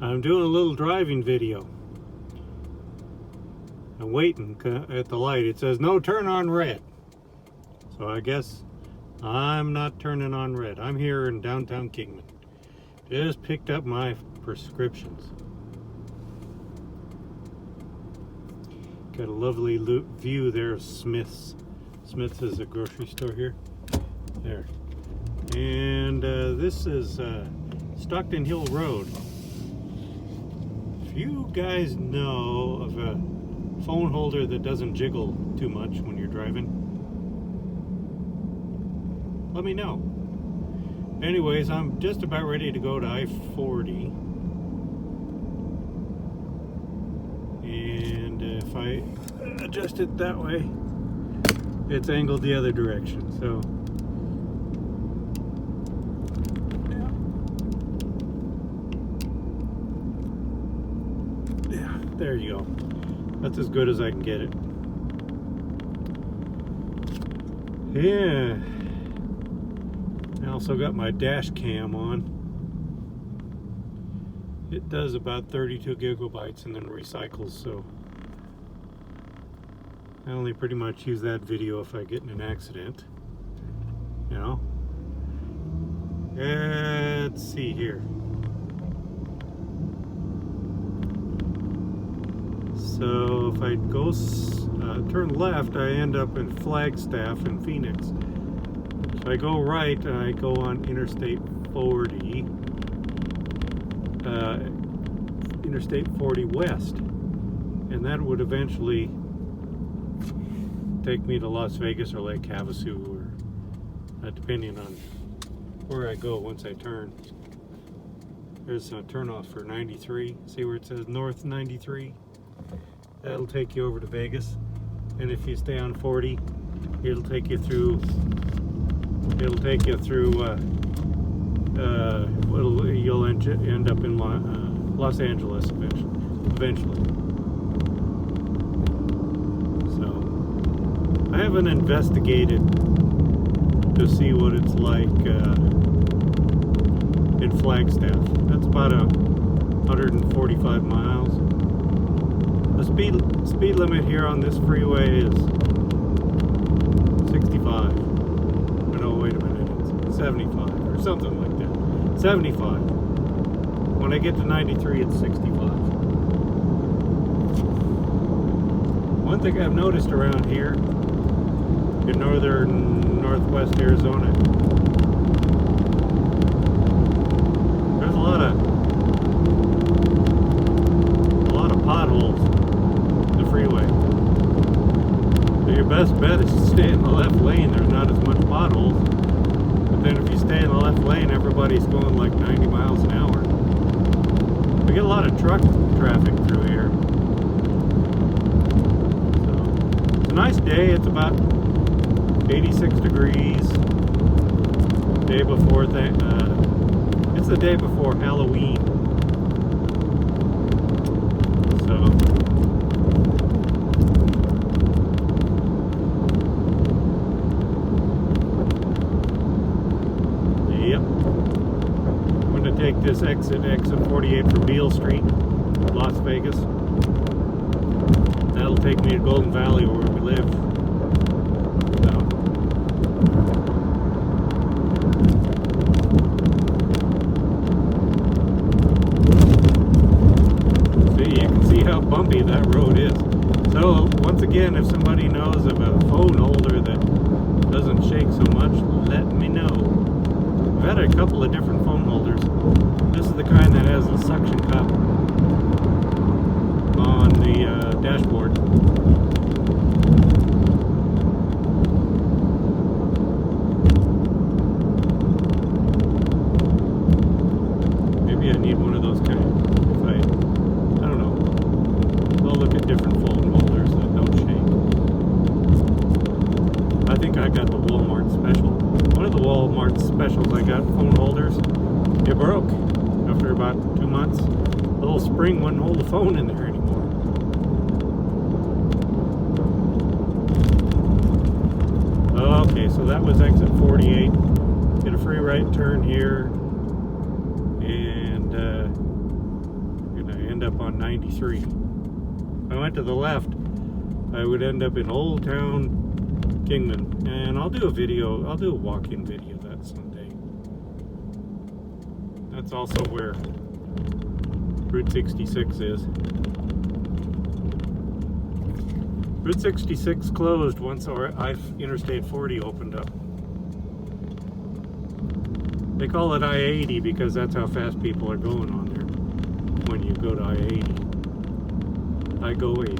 I'm doing a little driving video. I'm waiting at the light. It says no turn on red. So I guess I'm not turning on red. I'm here in downtown Kingman. Just picked up my prescriptions. Got a lovely view there of Smith's. Smith's is a grocery store here. There. And this is Stockton Hill Road. If you guys know of a phone holder that doesn't jiggle too much when you're driving, let me know. Anyways, I'm just about ready to go to I-40. And if I adjust it that way, it's angled the other direction. So yeah, there you go. That's as good as I can get it. Yeah. I also got my dash cam on. It does about 32 gigabytes and then recycles, so I only pretty much use that video if I get in an accident. You know? Let's see here. So if I go turn left, I end up in Flagstaff in Phoenix. If I go right, I go on Interstate 40, Interstate 40 West, and that would eventually take me to Las Vegas or Lake Havasu, or depending on where I go once I turn. There's a turnoff for 93. See where it says North 93? That'll take you over to Vegas. And if you stay on 40, it'll take you through. You'll end up in Los Angeles eventually. So I haven't investigated to see what it's like in Flagstaff. That's about 145 miles. The speed limit here on this freeway is 65. No, wait a minute, it's 75 or something like that. 75. When I get to 93, it's 65. One thing I've noticed around here in northwest Arizona, there's a lot of potholes in the freeway. So your best bet is to stay in the left lane. There's not as much potholes. But then if you stay in the left lane, everybody's going like 90 miles an hour. We get a lot of truck traffic through here. So it's a nice day. It's about 86 degrees. Day before it's the day before Halloween. So yep. I'm going to take this exit 48 from Beale Street, Las Vegas. That'll take me to Golden Valley where we live. Bumpy that road is. So once again, if somebody knows of a phone holder that doesn't shake so much, let me know. I've had a couple of different phone holders. This is the kind that has a suction cup on the dashboard. Maybe I need one of those kind. I don't know. I'll look at different phone holders that don't shake. I think I got the Walmart special. One of the Walmart specials I got phone holders, it broke after about 2 months. The little spring wouldn't hold the phone in there anymore. Okay, so that was exit 48. Get a free right turn here. And up on 93. If I went to the left, I would end up in Old Town Kingman. And I'll do a video, I'll do a walk-in video that someday. That's also where Route 66 is. Route 66 closed once Interstate 40 opened up. They call it I-80 because that's how fast people are going on there when you go to I-80. I go 80.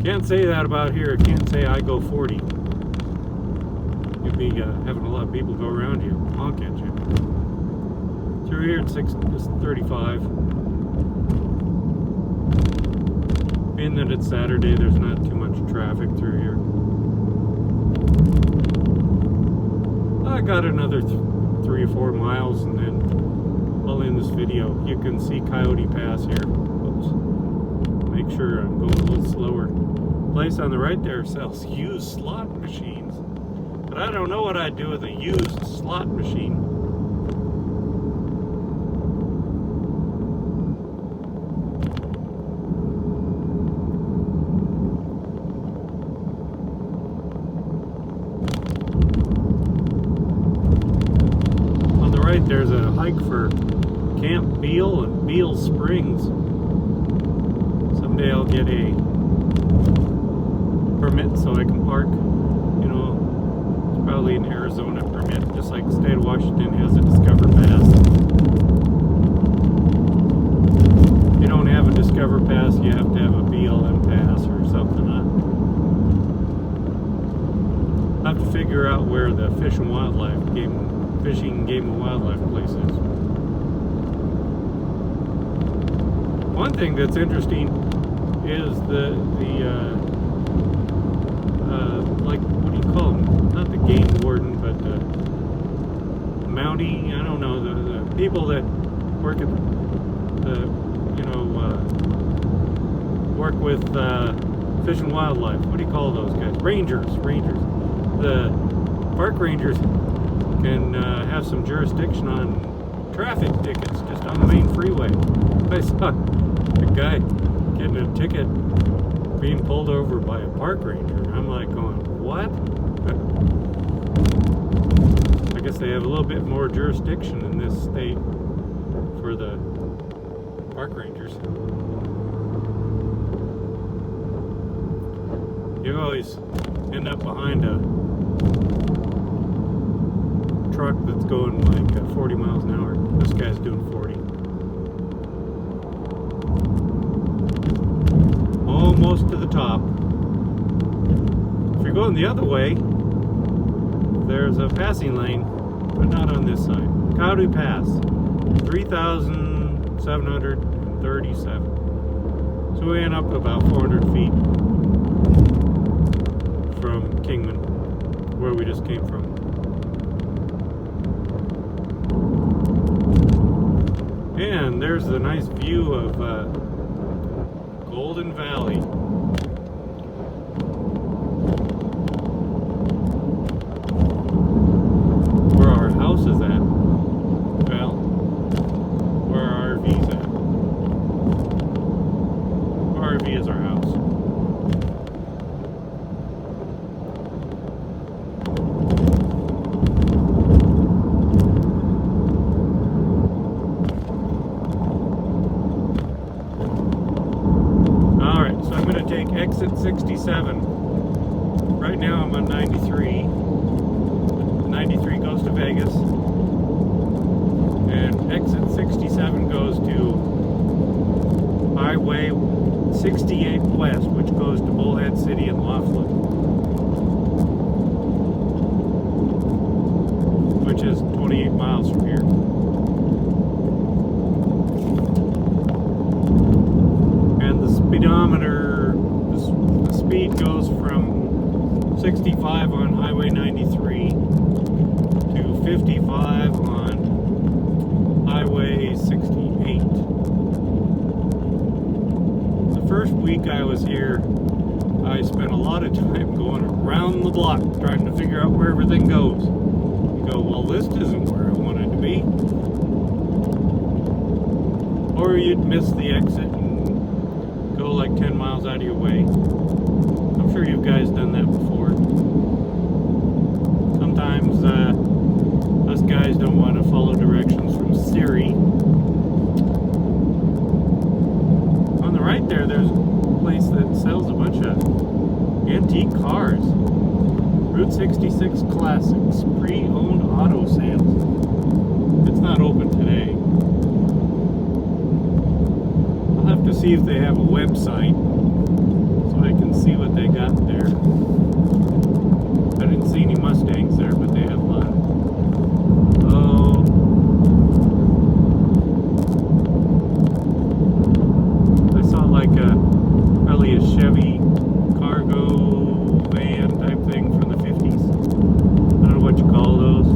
Can't say that about here. Can't say I go 40. You'd be having a lot of people go around you, honk at you. Through here it's 35. Being that it's Saturday, there's not too much traffic through here. I got another 3 or 4 miles and then I'll end this video. You can see Coyote Pass here. Oops. Make sure I'm going a little slower. Place on the right there sells used slot machines. But I don't know what I'd do with a used slot machine. There's a hike for Camp Beale and Beale Springs. Someday I'll get a permit so I can park. You know, it's probably an Arizona permit, just like the state of Washington has a Discover Pass. If you don't have a Discover Pass, you have to have a BLM Pass or something. I have to figure out where the Fish and Wildlife Fishing Game and Wildlife place is. One thing that's interesting is like, what do you call them? Not the game warden, but the Mountie. I don't know, the people that work at the, you know, work with Fish and Wildlife. What do you call those guys? Rangers. The park rangers can have some jurisdiction on traffic tickets just on the main freeway. I saw a guy getting a ticket being pulled over by a park ranger. I'm like going, what? I guess they have a little bit more jurisdiction in this state for the park rangers. You always end up behind a truck that's going like 40 miles an hour. This guy's doing 40. Almost to the top. If you're going the other way, there's a passing lane, but not on this side. Coyote Pass, 3,737. So we went up about 400 feet from Kingman, where we just came from. And there's the nice view of Golden Valley. Where our house is at. Well, where our RV's at. Our RV is our house. Exit 67. Right now I'm on 93. 93 goes to Vegas. And exit 67 goes to Highway 68 West, which goes to Bullhead City and Laughlin, which is 28 miles from here. And the speedometer, the speed goes from 65 on Highway 93 to 55 on Highway 68. The first week I was here, I spent a lot of time going around the block trying to figure out where everything goes. You go, well, this isn't where I wanted to be. Or you'd miss the exit and go like 10 miles out of your way. I'm sure you guys done that before. Sometimes us guys don't want to follow directions from Siri. On the right there, there's a place that sells a bunch of antique cars. Route 66 Classics, pre-owned auto sales. It's not open today. I'll have to see if they have a website so I can see what they got there. I didn't see any Mustangs there, but they have a lot. Oh. I saw like probably a Chevy cargo van type thing from the 50s. I don't know what you call those.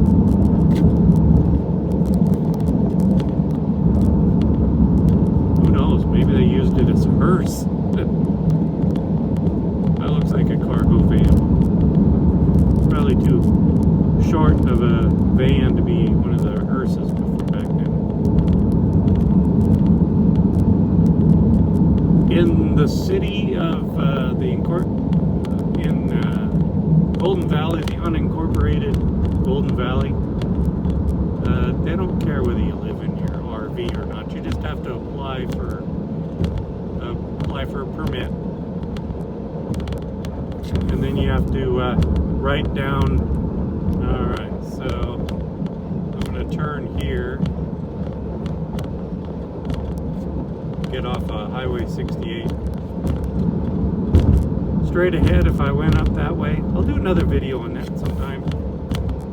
Who knows? Maybe they used it as a hearse. That looks like a cargo van. Probably too short of a van to be one of the hearses back then. In the city of Golden Valley, the unincorporated Golden Valley, they don't care whether you live in your RV or not. You just have to apply for a permit, and then you have to write down. All right, so I'm going to turn here, get off Highway 68. Straight ahead, if I went up that way, I'll do another video on that sometime.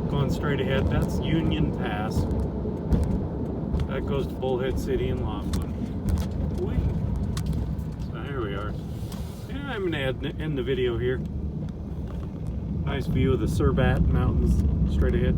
Going straight ahead, that's Union Pass. That goes to Bullhead City and Laughlin. So here we are. Yeah, I'm going to end the video here. Nice view of the Surbat Mountains straight ahead.